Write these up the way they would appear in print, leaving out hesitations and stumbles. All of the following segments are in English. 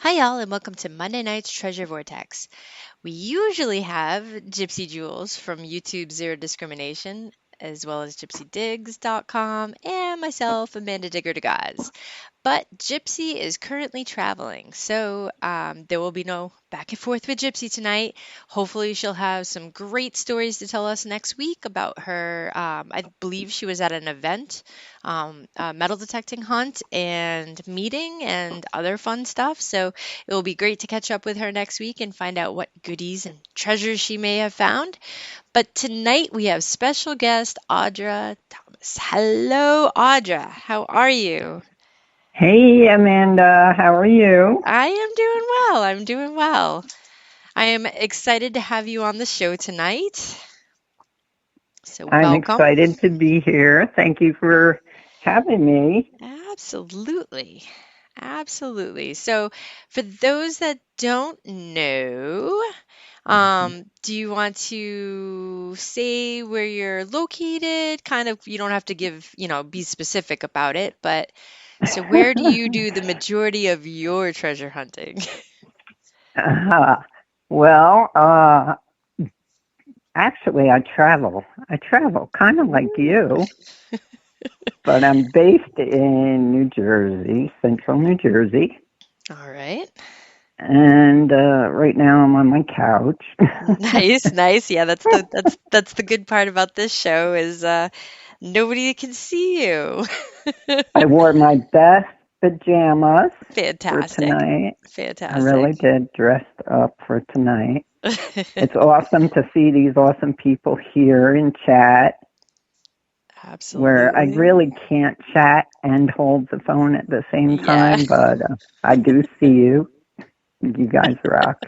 Hi, y'all, and welcome to Monday Night's Treasure Vortex. We usually have Gypsy Jules from YouTube Zero Discrimination, as well as gypsydigs.com, and myself, Amanda Digger Degaz. But Gypsy is currently traveling, so there will be no back and forth with Gypsy tonight. Hopefully, she'll have some great stories to tell us next week about her. I believe she was at an event, a metal detecting hunt and meeting and other fun stuff. So it will be great to catch up with her next week and find out what goodies and treasures she may have found. But tonight we have special guest Audra Thomas. Hello, Audra. How are you? Hey, Amanda, how are you? I am doing well. I'm doing well. I am excited to have you on the show tonight. So, I'm welcome. excited to be here. Thank you for having me. Absolutely. Absolutely. So, for those that don't know, do you want to say where you're located? Kind of, you don't have to be specific about it, but so where do you do the majority of your treasure hunting? uh, well, actually, I travel. I travel kind of like you, but I'm based in New Jersey, central New Jersey. All right. And right now I'm on my couch. Nice, nice. Yeah, that's the good part about this show is nobody can see you. I wore my best pajamas for Fantastic. tonight. I Fantastic. really did dress up for tonight. It's awesome to see these awesome people here in chat where I Absolutely. really can't chat and hold the phone at the same Yeah. time, but I do see you. You guys rock.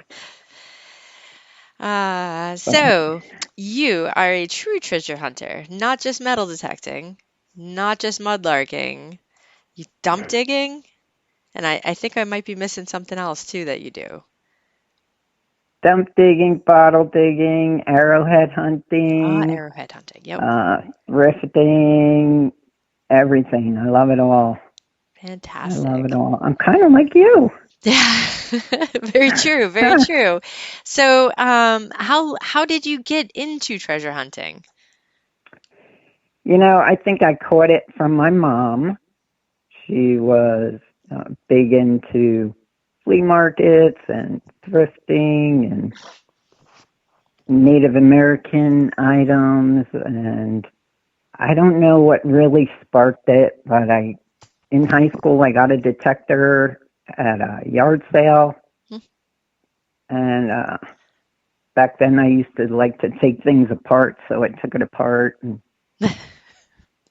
But So you are a true treasure hunter, not just metal detecting, not just mudlarking, you dump digging, and I think I might be missing something else too that you do. dump digging, bottle digging, arrowhead Ah, hunting, arrowhead hunting. Yep. thrifting, everything. I love it all. I love it Fantastic. all. I'm kind of like you. Yeah. Very true, very true. So, how did you get into treasure hunting? I think I caught it from my mom. She was big into flea markets and thrifting and Native American items. And I don't know what really sparked it, but in high school, I got a detector at a yard sale. Hmm. And back then, I used to like to take things apart. So I took it apart and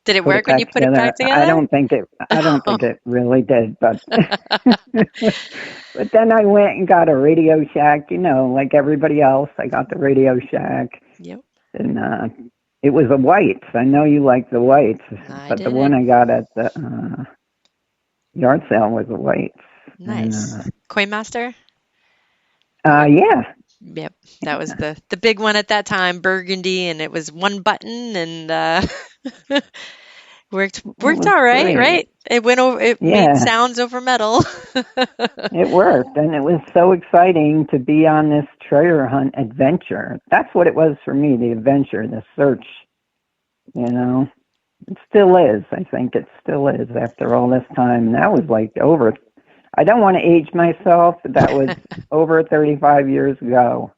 Did it put it work when you back put it back together. I together? don't think it. I don't think it really did, but but then I went and got a Radio Shack. Like everybody else, I got the Radio Shack, Yep, and it was a whites. I know you like the whites, I but the one did. I got at the yard sale was a whites, and Nice. Coinmaster? yeah, Yep, that was the big one at that time, burgundy, and it was one button and it worked was all right, great. right? It went over it made Yeah, sounds over metal. it worked, and it was so exciting to be on this treasure hunt adventure. That's what it was for me, the adventure, the search. You know, it still is. I think it still is after all this time. That was like over. I don't want to age myself, but that was over 35 years ago.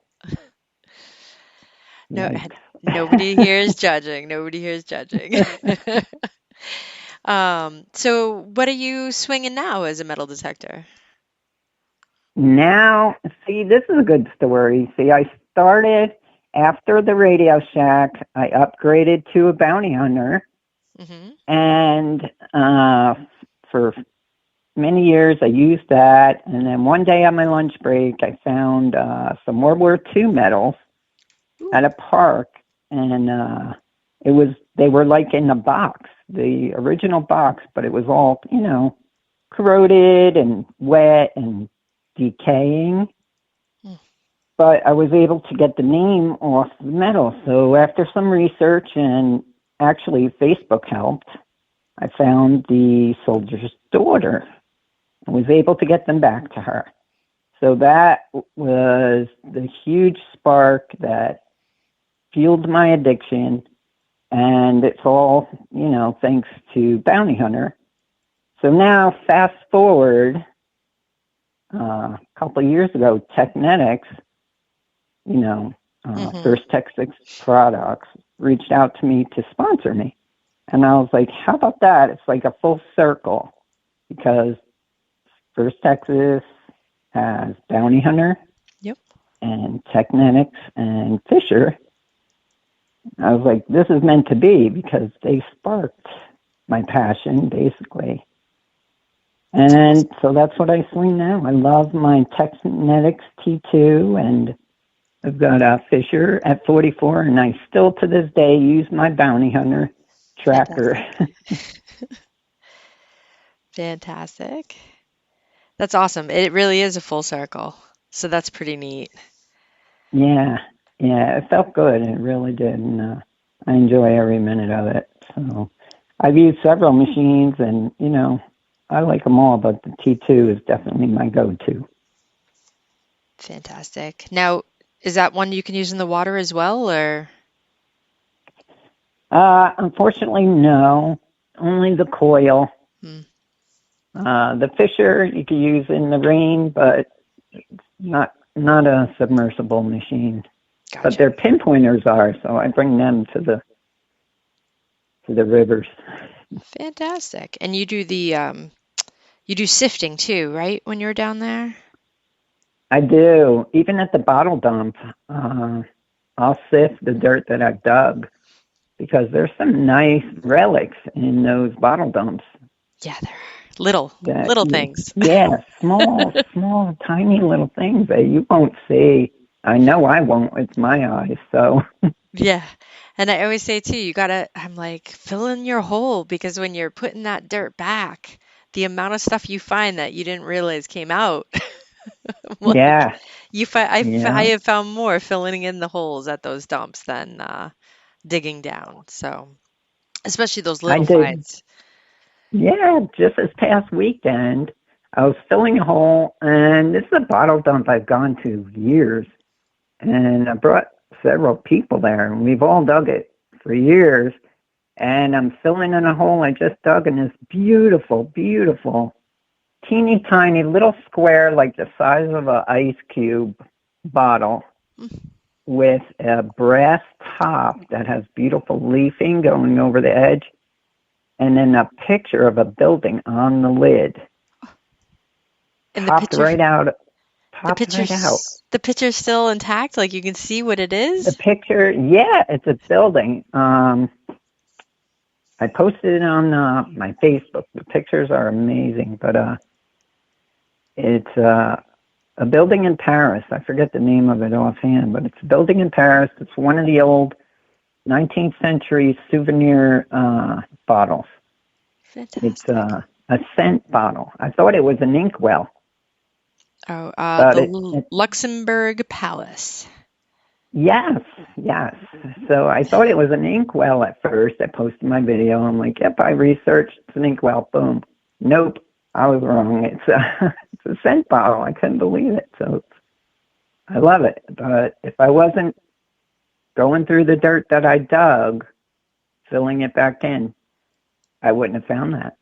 No, Yikes. nobody here is judging. Nobody here is judging. So what are you swinging now as a metal detector? Now, see, this is a good story. See, I started after the Radio Shack. I upgraded to a bounty hunter, Hmm. and for many years I used that. And then one day on my lunch break, I found some World War II medals Ooh. at a park, and they were like in the box, the original box, but it was all corroded and wet and decaying. Hmm. But I was able to get the name off the medal. So after some research and actually Facebook helped, I found the soldier's daughter. I was able to get them back to her. So that was the huge spark that fueled my addiction. And it's all, thanks to Bounty Hunter. So now, fast forward a couple of years ago, Technetics, First Texas Products, reached out to me to sponsor me. And I was like, how about that? It's like a full circle because First Texas has Bounty Hunter Yep. and Technetics and Fisher. I was like, this is meant to be because they sparked my passion, basically. And so that's what I swing now. I love my Technetics T2, and I've got a Fisher at 44, and I still to this day use my Bounty Hunter tracker. Fantastic. That's awesome. It really is a full circle. So that's pretty neat. Yeah, it felt good. It really did, and I enjoy every minute of it. So I've used several machines, and, I like them all, but the T2 is definitely my go-to. Fantastic. Now, is that one you can use in the water as well, or? Unfortunately, no. Only the coil. The Fisher you can use in the rain, but not a submersible machine. Gotcha. But their pinpointers are, so I bring them to the rivers. Fantastic. And you do you do sifting too, right? When you're down there? I do. Even at the bottle dump, I'll sift the dirt that I've dug because there's some nice relics in those bottle dumps. Yeah, they're little things. Yeah, small, tiny little things that you won't see. I know I won't with my eyes, so. Yeah. And I always say too, I'm like, fill in your hole because when you're putting that dirt back, the amount of stuff you find that you didn't realize came out. Like, yeah. I have found more filling in the holes at those dumps than digging down. So, especially those little finds. Yeah, just this past weekend, I was filling a hole, and this is a bottle dump I've gone to years, and I brought several people there, and we've all dug it for years, and I'm filling in a hole I just dug in this beautiful, beautiful, teeny tiny little square like the size of an ice cube bottle with a brass top that has beautiful leafing going over the edge, and then a picture of a building on the lid. And popped right out. The picture's still intact? Like you can see what it is? The picture, yeah, it's a building. I posted it on my Facebook. The pictures are amazing, but it's a building in Paris. I forget the name of it offhand, but it's a building in Paris. It's one of the old 19th century souvenir bottles. Fantastic. It's a scent bottle. I thought it was an inkwell. Oh, the Luxembourg Palace. Yes. So I thought it was an inkwell at first. I posted my video. I'm like, yep, I researched. It's an inkwell. Boom. Nope, I was wrong. It's a scent bottle. I couldn't believe it. So I love it. But if I wasn't going through the dirt that I dug, filling it back in, I wouldn't have found that.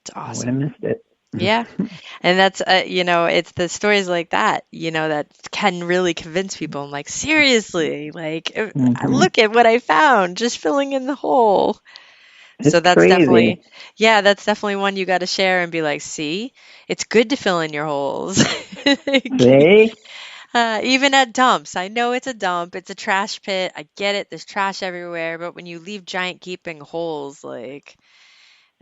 It's awesome. I would have missed it. Yeah. And that's, it's the stories like that, that can really convince people. I'm like, seriously, look at what I found, just filling in the hole. So that's crazy. That's definitely one you got to share and be like, see, it's good to fill in your holes. See? Even at dumps. I know it's a dump. It's a trash pit. I get it. There's trash everywhere. But when you leave giant gaping holes,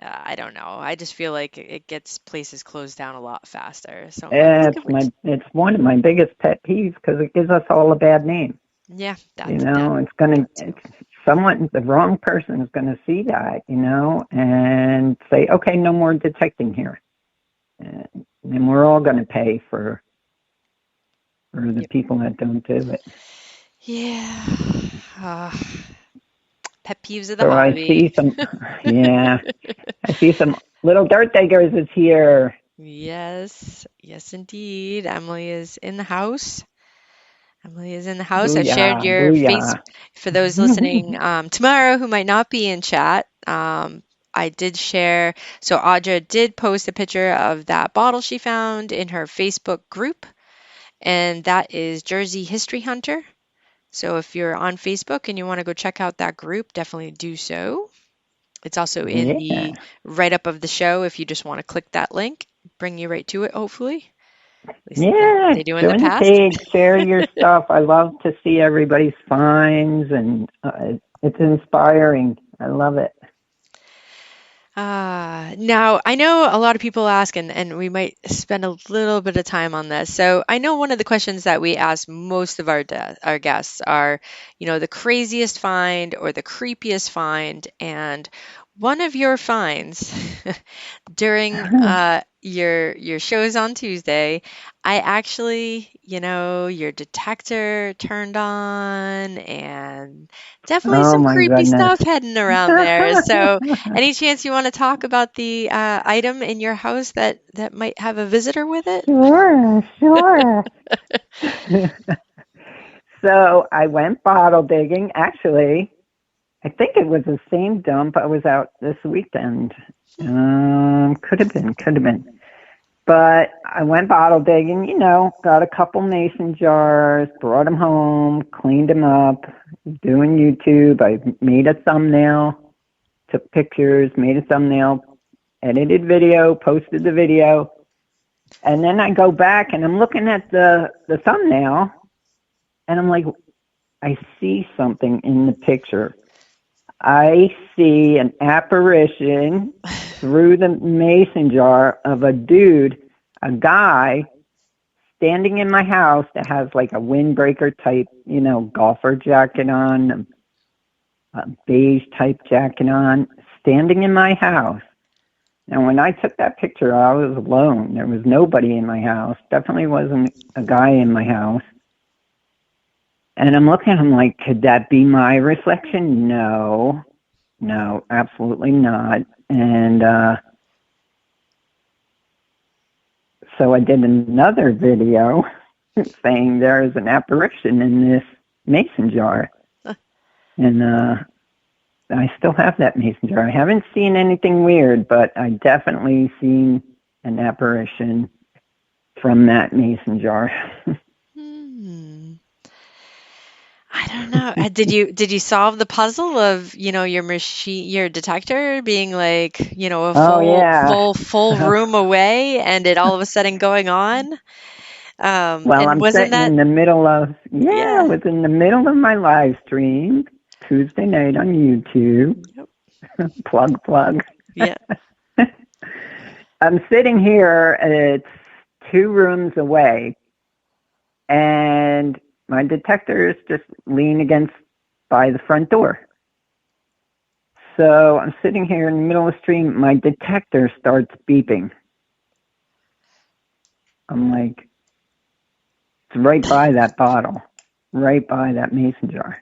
I don't know. I just feel like it gets places closed down a lot faster. So it's one of my biggest pet peeves because it gives us all a bad name. Yeah, the wrong person is gonna see that, and say, okay, no more detecting here, and then we're all gonna pay for the people that don't do it. Yeah. Pet peeves of the hobby. I see some little dirt diggers is here. Yes, yes, indeed. Emily is in the house. Emily is in the house. I shared Booyah, your face booyah. for those listening tomorrow who might not be in chat. I did share, so Audra did post a picture of that bottle she found in her Facebook group, and that is Jersey History Hunter. So if you're on Facebook and you want to go check out that group, definitely do so. It's also in the Yeah. write-up of the show if you just want to click that link, bring you right to it, hopefully. At least Yeah, they do in the join the past. page, share your stuff. I love to see everybody's finds, and it's inspiring. I love it. Now, I know a lot of people ask, and we might spend a little bit of time on this. So I know one of the questions that we ask most of our guests are, the craziest find or the creepiest find. And one of your finds during your shows on Tuesday, I actually, your detector turned on and definitely Oh some my creepy goodness. stuff heading around there. So, any chance you want to talk about the item in your house that might have a visitor with it? Sure, sure. So I went bottle digging. Actually, I think it was the same dump I was out this weekend. Could have been, could have been. But I went bottle digging, got a couple mason jars, brought them home, cleaned them up, doing YouTube. I made a thumbnail, took pictures, made a thumbnail, edited video, posted the video. And then I go back and I'm looking at the thumbnail and I'm like, I see something in the picture. I see an apparition through the mason jar of a dude, a guy standing in my house that has like a windbreaker type, golfer jacket on, a beige type jacket on, standing in my house. And when I took that picture, I was alone. There was nobody in my house. Definitely wasn't a guy in my house. And I'm looking at him like, could that be my reflection? No, absolutely not. And so I did another video saying there is an apparition in this mason jar. And I still have that mason jar. I haven't seen anything weird, but I definitely seen an apparition from that mason jar. Hmm. I don't know. Did you solve the puzzle of, your detector being like, a Oh yeah. full room away and it all of a sudden going on? Well, And I'm wasn't sitting that, in the middle of I yeah. was in the middle of my live stream Tuesday night on YouTube. Yep. Plug. Yeah. I'm sitting here. It's 2 rooms away, and my detectors just lean against by the front door. So I'm sitting here in the middle of the stream. My detector starts beeping. I'm like, it's right by that bottle, right by that mason jar.